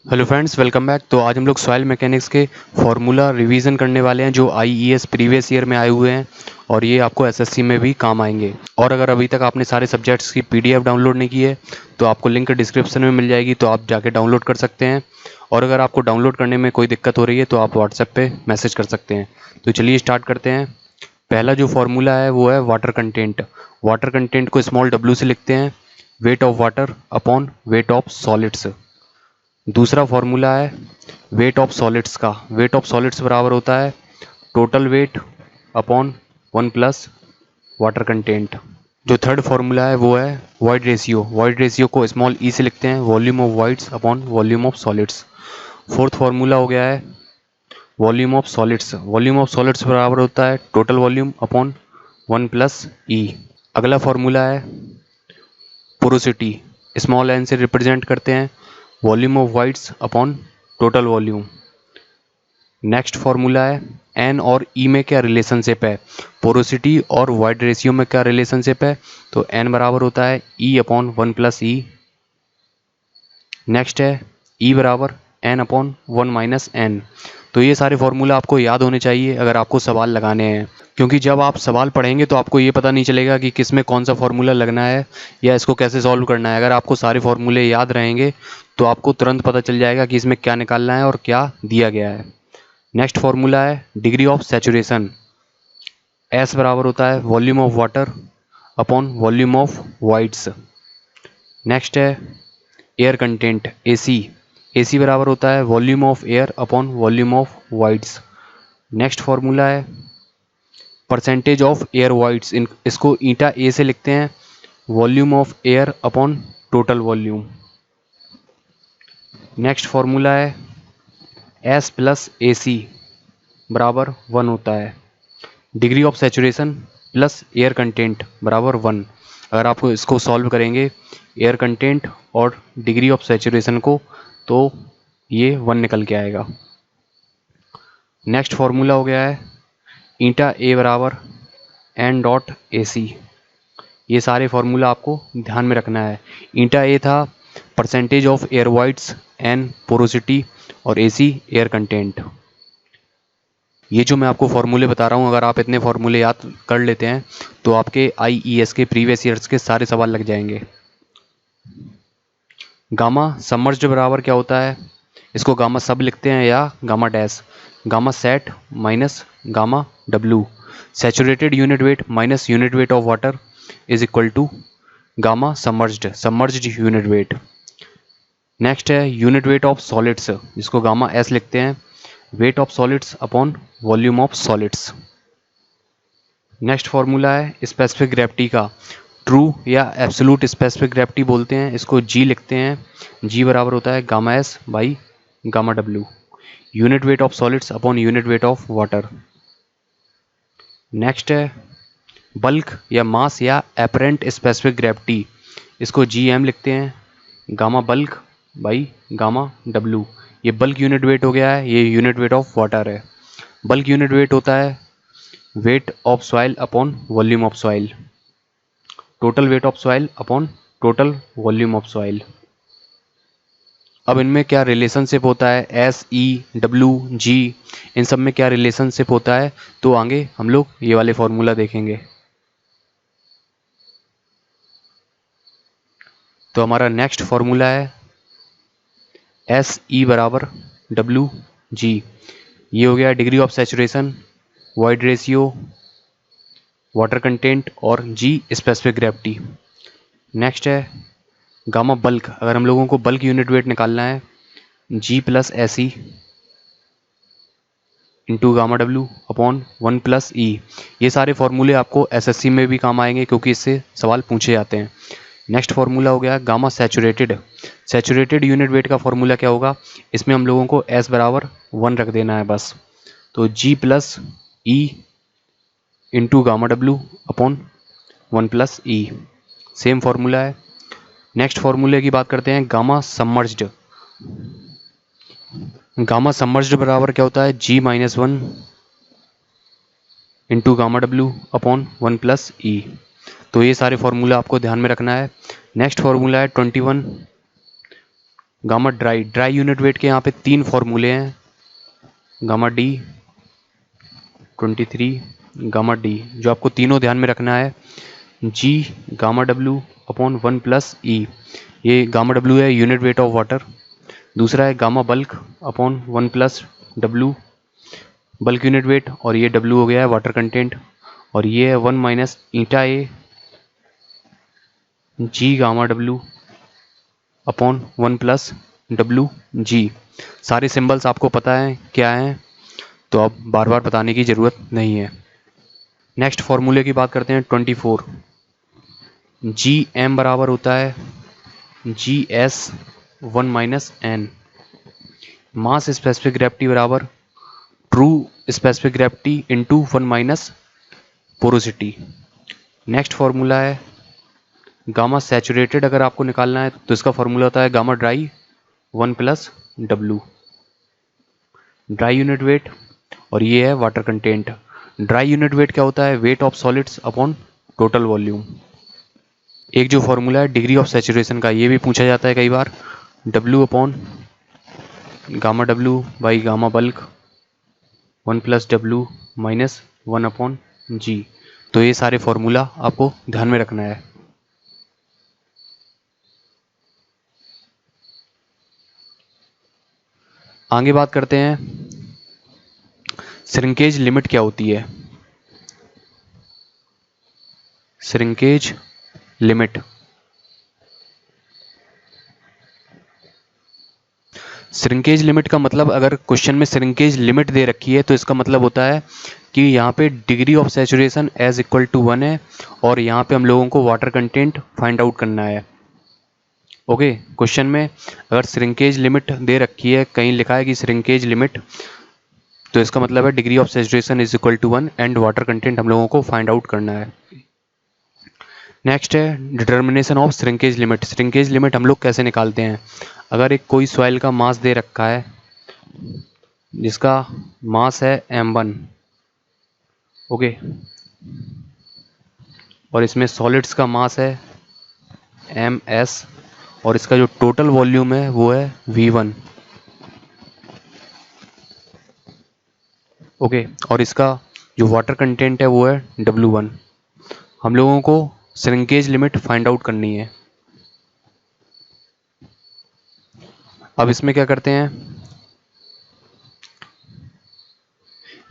Hello friends, welcome back. तो आज हम लोग सॉइल मैकेनिक्स के फार्मूला रिवीजन करने वाले हैं जो आईईएस प्रीवियस ईयर में आए हुए हैं और ये आपको एसएससी में भी काम आएंगे। और अगर अभी तक आपने सारे सब्जेक्ट्स की पीडीएफ डाउनलोड नहीं की है तो आपको लिंक डिस्क्रिप्शन में मिल जाएगी, तो आप जाके डाउनलोड कर सकते हैं। और अगर आपको डाउनलोड करने में कोई दिक्कत हो रही है तो आप व्हाट्सएप पे मैसेज कर सकते हैं। तो चलिए स्टार्ट करते हैं। पहला जो फार्मूला है वो है वाटर कंटेंट। वाटर कंटेंट को स्मॉल w से लिखते हैं, weight of water upon weight of solids. दूसरा फॉर्मूला है वेट ऑफ सॉलिड्स का। वेट ऑफ सॉलिड्स बराबर होता है total weight upon 1 plus water content. जो थर्ड फार्मूला है वो है वॉइड रेशियो। वॉइड रेशियो को स्मॉल ई से लिखते हैं, volume of voids upon volume of solids. Fourth formula हो गया है volume of solids. Volume of solids बराबर होता है टोटल वॉल्यूम अपॉन 1 प्लस ई। अगला फार्मूला है पोरोसिटी। स्मॉल एन से रिप्रेजेंट करते हैं volume of wides upon total volume. Next formula है एन और ई में क्या रिलेशनशिप है। पोरोसिटी और वाइड रेशियो में क्या रिलेशनशिप है, तो एन बराबर होता है ई अपॉन 1 प्लस ई। नेक्स्ट है ई बराबर एन अपॉन 1 माइनस एन। तो ये सारे फार्मूला आपको याद होने चाहिए अगर आपको सवाल लगाने हैं, क्योंकि जब आप सवाल पढ़ेंगे तो आपको ये पता नहीं चलेगा कि किस में कौन सा फार्मूला लगना है या इसको कैसे सॉल्व करना है। अगर आपको सारे फार्मूले याद रहेंगे तो आपको तुरंत पता चल जाएगा कि इसमें क्या निकालना है और क्या दिया गया है। नेक्स्ट फार्मूला है डिग्री ऑफ सैचुरेशन। एस बराबर होता है volume of water upon volume of wides. Next है एयर कंटेंट एसी। एसी बराबर होता है volume of air upon volume of wides. Next formula है परसेंटेज ऑफ एयर वाइड्स। इसको ईटा ए से लिखते हैं, volume of air upon total volume. Next formula है एस प्लस ए सी बराबर 1 होता है। Degree of saturation plus air content बराबर 1। अगर आप इसको सॉल्व करेंगे एयर कंटेंट और डिग्री ऑफ सैचुरेशन को तो ये 1 निकल के आएगा। नेक्स्ट फार्मूला हो गया है ईटा ए बराबर एन डॉट ए सी। ये सारे फार्मूला आपको ध्यान में रखना है। ईटा ए था percentage of air voids, n porosity और ए सी एयर कंटेंट। ये जो मैं आपको फार्मूले बता रहा हूँ, अगर आप इतने फार्मूले याद कर लेते हैं तो आपके आईईएस के प्रीवियस ईयर्स के सारे सवाल लग जाएंगे। गामा सबमर्ज्ड बराबर क्या होता है, इसको गामा सब लिखते हैं या gamma dash. Gamma sat minus gamma डब्लू। Saturated unit weight minus unit weight of water is equal to gamma submerged unit weight. Next है यूनिट वेट ऑफ सॉलिड्स, जिसको गामा एस लिखते हैं, weight of solids upon volume of solids. Next formula है specific gravity का। True या absolute specific gravity बोलते हैं, इसको जी लिखते हैं। जी बराबर होता है gamma S by gamma W. Unit weight of solids upon unit weight of water. Next है बल्क या मास या एपरेंट स्पेसिफिक ग्रेविटी, इसको जी एम लिखते हैं, gamma bulk by gamma W. ये बल्क यूनिट वेट हो गया है, ये यूनिट वेट ऑफ वाटर है। बल्क यूनिट वेट होता है weight of soil upon volume of soil. Total weight of soil upon total volume of soil. अब इनमें क्या रिलेशनशिप होता है, एस ई डब्ल्यू जी, इन सब में क्या रिलेशनशिप होता है, तो आगे हम लोग ये वाले फॉर्मूला देखेंगे। तो हमारा नेक्स्ट फॉर्मूला है एस ई बराबर डब्ल्यू जी। ये हो गया degree of saturation, void ratio, water content और जी स्पेसिफिक ग्रेविटी। नेक्स्ट है गामा बल्क। अगर हम लोगों को बल्क यूनिट वेट निकालना है, G plus S E into gamma W upon 1 plus E. ये सारे फार्मूले आपको एसएससी में भी काम आएंगे क्योंकि इससे सवाल पूछे जाते हैं। नेक्स्ट फार्मूला हो गया gamma saturated. Saturated unit wait का फार्मूला क्या होगा, इसमें हम लोगों को एस बराबर 1 रख देना है बस। तो G plus E into gamma W upon 1 plus E, same formula है। नेक्स्ट फार्मूले की बात करते हैं गामा सबमर्ज्ड। गामा सबमर्ज्ड बराबर क्या होता है, G minus 1 into gamma W upon 1 plus E. तो ये सारे फार्मूला आपको ध्यान में रखना है। नेक्स्ट फार्मूला है 21 गामा ड्राई यूनिट वेट के यहाँ पे 3 फॉर्मूले हैं, गामा डी 23, गामा डी, जो आपको तीनों ध्यान में रखना है। G gamma W upon 1 plus E, ये गामा डब्ल्यू है यूनिट वेट ऑफ वाटर। दूसरा है gamma bulk upon 1 plus W, bulk unit weight, और ये डब्ल्यू हो गया है वाटर कंटेंट, और ये है 1 minus eta A G gamma W upon 1 plus W G. सारे सिंबल्स आपको पता है क्या हैं, तो अब बार बार बताने की ज़रूरत नहीं है। नेक्स्ट फॉर्मूले की बात करते हैं 24। जी एम बराबर होता है G S 1 minus N, mass specific gravity बराबर true specific gravity into 1 minus porosity. Next formula है गामा सैचुरेटेड, अगर आपको निकालना है तो इसका फॉर्मूला होता है gamma dry 1 plus W, dry unit weight, और ये है water content. Dry unit weight क्या होता है, weight of solids upon total volume. एक जो फॉर्मूला है डिग्री ऑफ सैचुरेशन का, ये भी पूछा जाता है कई बार, W upon gamma W by gamma bulk 1 plus W minus 1 upon G. तो ये सारे फॉर्मूला आपको ध्यान में रखना है। आगे बात करते हैं श्रिंकेज लिमिट क्या होती है। श्रिंकेज लिमिट, श्रिंकेज लिमिट का मतलब, अगर क्वेश्चन में श्रिंकेज लिमिट दे रखी है तो इसका मतलब होता है कि यहाँ पे degree of saturation as equal to 1 है, और यहाँ पे हम लोगों को वाटर कंटेंट फाइंड आउट करना है। ओके, क्वेश्चन में अगर श्रिंकेज लिमिट दे रखी है, कहीं लिखा है कि श्रिंकेज लिमिट, तो इसका मतलब है degree of saturation is equal to 1 and water content हम लोगों को फाइंड आउट करना है। नेक्स्ट है determination of shrinkage limit. Shrinkage limit हम लोग कैसे निकालते हैं, अगर एक कोई सॉइल का मास दे रखा है जिसका मास है m1, ओके, और इसमें सॉलिड्स का मास है ms, और इसका जो टोटल वॉल्यूम है वो है v1, ओके, और इसका जो वाटर कंटेंट है वो है w1। हम लोगों को श्रिंकेज लिमिट फाइंड आउट करनी है। अब इसमें क्या करते हैं,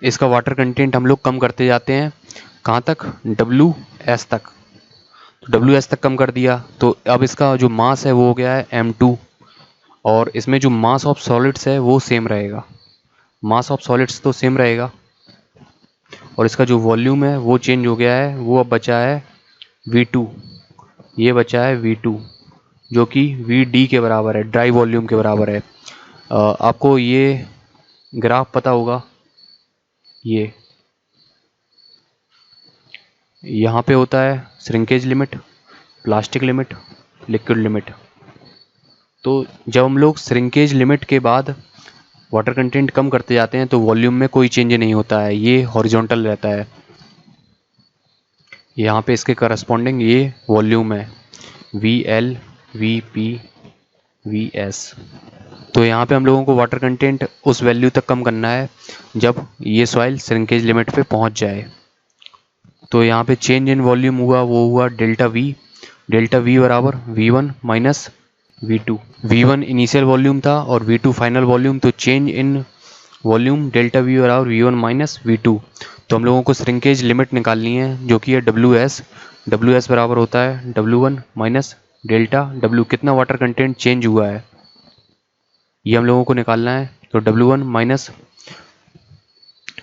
इसका वाटर कंटेंट हम लोग कम करते जाते हैं, कहाँ तक, WS तक। तो WS तक कम कर दिया, तो अब इसका जो मास है वो हो गया है m2, और इसमें जो मास ऑफ सॉलिड्स है वो सेम रहेगा, मास ऑफ सॉलिड्स तो सेम रहेगा, और इसका जो वॉल्यूम है वो चेंज हो गया है, वो अब बचा है V2, ये बचा है V2 जो कि VD के बराबर है, ड्राई वॉल्यूम के बराबर है। आपको ये ग्राफ पता होगा, ये यहाँ पे होता है shrinkage limit, plastic limit, liquid limit. तो जब हम लोग श्रिंकेज लिमिट के बाद वाटर कंटेंट कम करते जाते हैं तो वॉल्यूम में कोई चेंज नहीं होता है, ये हॉरिजॉन्टल रहता है। यहाँ पे इसके करस्पॉन्डिंग ये वॉल्यूम है VL, VP, VS। तो यहाँ पे हम लोगों को वाटर कंटेंट उस वैल्यू तक कम करना है जब ये सॉइल श्रिंकेज लिमिट पे पहुँच जाए। तो यहाँ पे चेंज इन वॉल्यूम हुआ, वो हुआ डेल्टा V बराबर V1 minus V2। V1 initial volume था और V2 फाइनल वॉल्यूम, तो change in volume delta V बराबर V1 माइनस V2। तो हम लोगों को श्रिंकेज लिमिट निकालनी है जो कि है WS बराबर होता है W1 माइनस डेल्टा W। कितना वाटर कंटेंट चेंज हुआ है ये हम लोगों को निकालना है। तो W1 माइनस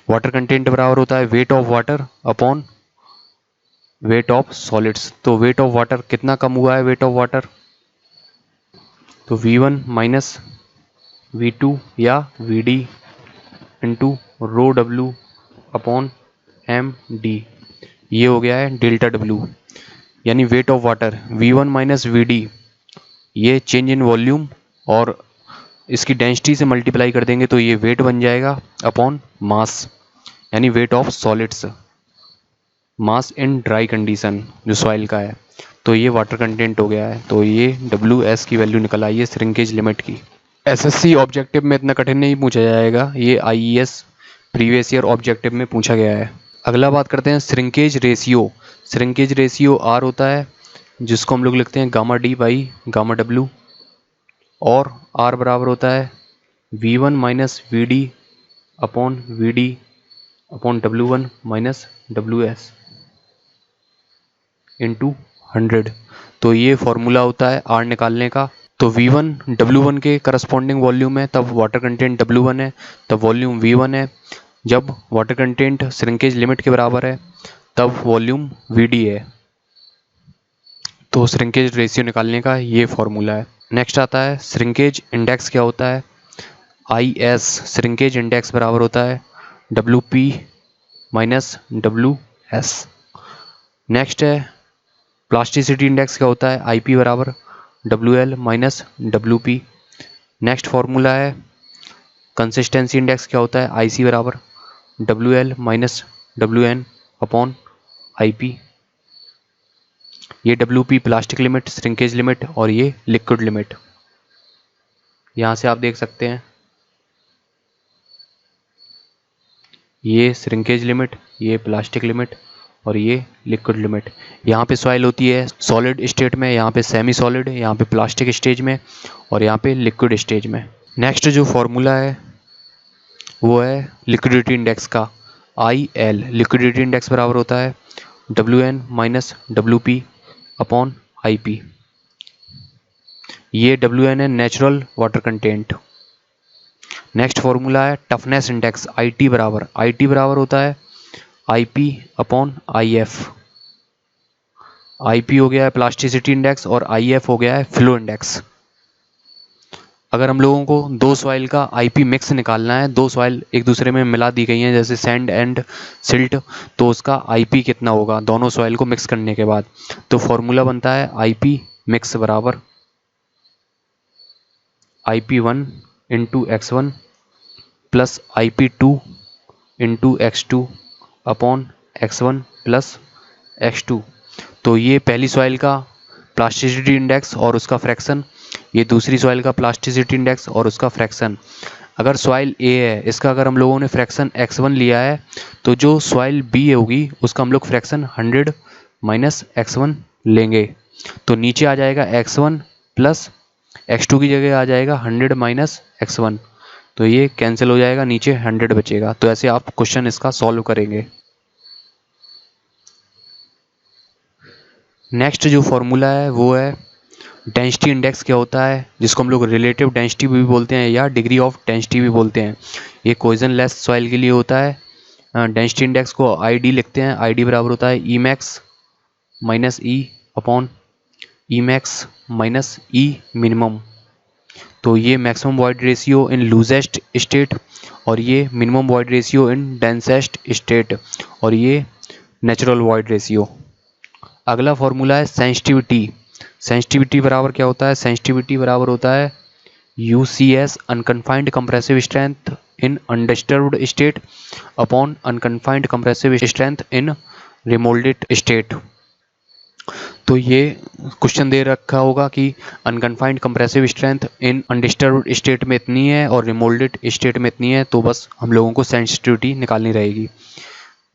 वाटर कंटेंट बराबर होता है weight of water upon weight of solids. तो वेट ऑफ वाटर कितना कम हुआ है, वेट ऑफ वाटर, तो V1 माइनस V2 या VD into rho W upon MD, ये हो गया है डेल्टा W, यानी wait of water V1 minus VD, ये चेंज इन वॉल्यूम और इसकी डेंसिटी से मल्टीप्लाई कर देंगे तो ये वेट बन जाएगा अपॉन मास, यानी wait of solids, mass in dry condition जो सॉइल का है। तो ये वाटर कंटेंट हो गया है। तो ये WS की वैल्यू निकल आई है श्रिंकेज लिमिट की। SSC ऑब्जेक्टिव में इतना कठिन नहीं पूछा जाएगा, ये IES प्रीवियस ईयर ऑब्जेक्टिव में पूछा गया है। अगला बात करते हैं shrinkage ratio. Shrinkage ratio R होता है, जिसको हम लोग लिखते हैं gamma D by gamma W, और R बराबर होता है V1 minus VD upon VD upon W1 minus WS into 100। तो ये फॉर्मूला होता है R निकालने का। तो V1 W1 के करस्पॉन्डिंग वॉल्यूम है, तब वाटर कंटेंट W1 है, तब वॉल्यूम V1 है। जब वाटर कंटेंट श्रिंकेज लिमिट के बराबर है तब वॉल्यूम VD है। तो श्रिंकेज रेशियो निकालने का ये फॉर्मूला है। नेक्स्ट आता है श्रिंकेज इंडेक्स क्या होता है। IS श्रिंकेज इंडेक्स बराबर होता है WP माइनस WS। नेक्स्ट है प्लास्टिसिटी इंडेक्स क्या होता है। IP बराबर WL minus WP। Next formula है कंसिस्टेंसी इंडेक्स क्या होता है। IC बराबर WL minus WN upon IP। ये WP plastic limit, shrinkage limit, और ये लिक्विड लिमिट। यहाँ से आप देख सकते हैं ये श्रिंकेज लिमिट, ये प्लास्टिक लिमिट, और ये लिक्विड लिमिट। यहाँ पे सॉइल होती है सॉलिड स्टेट में, यहाँ पे सेमी सॉलिड, यहाँ पे प्लास्टिक स्टेज में, और यहाँ पे लिक्विड स्टेज में। नेक्स्ट जो फॉर्मूला है वो है लिक्विडिटी इंडेक्स का। IL लिक्विडिटी इंडेक्स बराबर होता है WN minus WP upon IP। ये WN है natural water content. Next formula है टफनेस इंडेक्स। IT बराबर होता है IP अपॉन IF। IP हो गया है प्लास्टिसिटी इंडेक्स और IF हो गया है फ्लो इंडेक्स। अगर हम लोगों को दो सॉइल का IP मिक्स निकालना है, दो सॉइल एक दूसरे में मिला दी गई हैं जैसे सैंड एंड सिल्ट, तो उसका IP कितना होगा दोनों सॉइल को मिक्स करने के बाद। तो फॉर्मूला बनता है IP मिक्स बराबर IP1 into X1 plus IP2 into X2 upon X1 plus X2। तो ये पहली सॉइल का प्लास्टिसिटी इंडेक्स और उसका फ्रैक्शन, ये दूसरी सॉइल का प्लास्टिसिटी इंडेक्स और उसका फ्रैक्शन। अगर सॉइल A है, इसका अगर हम लोगों ने फ्रैक्शन X1 लिया है, तो जो सॉइल B होगी उसका हम लोग फ्रैक्शन 100 माइनस X1 लेंगे। तो नीचे आ जाएगा X1 प्लस X2 की जगह आ जाएगा 100 माइनस X1। तो ये कैंसिल हो जाएगा, नीचे 100 बचेगा। तो ऐसे आप क्वेश्चन इसका सॉल्व करेंगे। नेक्स्ट जो फॉर्मूला है वो है डेंसिटी इंडेक्स क्या होता है, जिसको हम लोग रिलेटिव डेंसिटी भी बोलते हैं या डिग्री ऑफ डेंसिटी भी बोलते हैं। ये कोइजन लेस सॉइल के लिए होता है। डेंसिटी इंडेक्स को ID लिखते हैं। ID बराबर होता है Emax minus E upon Emax minus E minimum. तो ये maximum void ratio in loosest state, और ये minimum void ratio in densest state, और ये नेचुरल वॉइड रेशियो। अगला फॉर्मूला है सेंसिटिविटी। सेंसिटिविटी बराबर क्या होता है। सेंसिटिविटी बराबर होता है UCS unconfined compressive strength in undisturbed state upon unconfined compressive strength in remoulded state. तो ये क्वेश्चन दे रखा होगा कि unconfined compressive strength in undisturbed state में इतनी है और रिमोल्डेड स्टेट में इतनी है, तो बस हम लोगों को सेंसिटिविटी निकालनी रहेगी।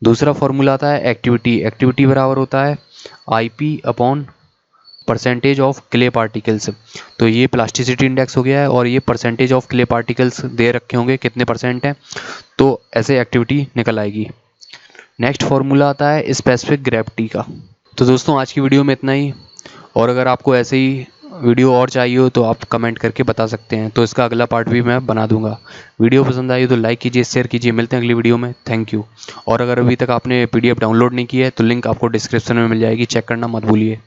दूसरा फॉर्मूला आता है एक्टिविटी। एक्टिविटी बराबर होता है IP upon percentage of clay particles. तो ये प्लास्टिसिटी इंडेक्स हो गया है, और ये percentage of clay particles they रखे होंगे कितने % हैं, तो ऐसे एक्टिविटी निकल आएगी। नेक्स्ट फॉर्मूला आता है स्पेसिफिक ग्रेविटी का। तो दोस्तों आज की वीडियो में इतना ही, और अगर आपको ऐसे ही वीडियो और चाहिए हो तो आप कमेंट करके बता सकते हैं, तो इसका अगला पार्ट भी मैं बना दूंगा। वीडियो पसंद आई तो लाइक कीजिए, शेयर कीजिए। मिलते हैं अगली वीडियो में। Thank you. और अगर अभी तक आपने PDF डाउनलोड नहीं किया है तो लिंक आपको डिस्क्रिप्शन में मिल जाएगी, चेक करना मत भूलिए।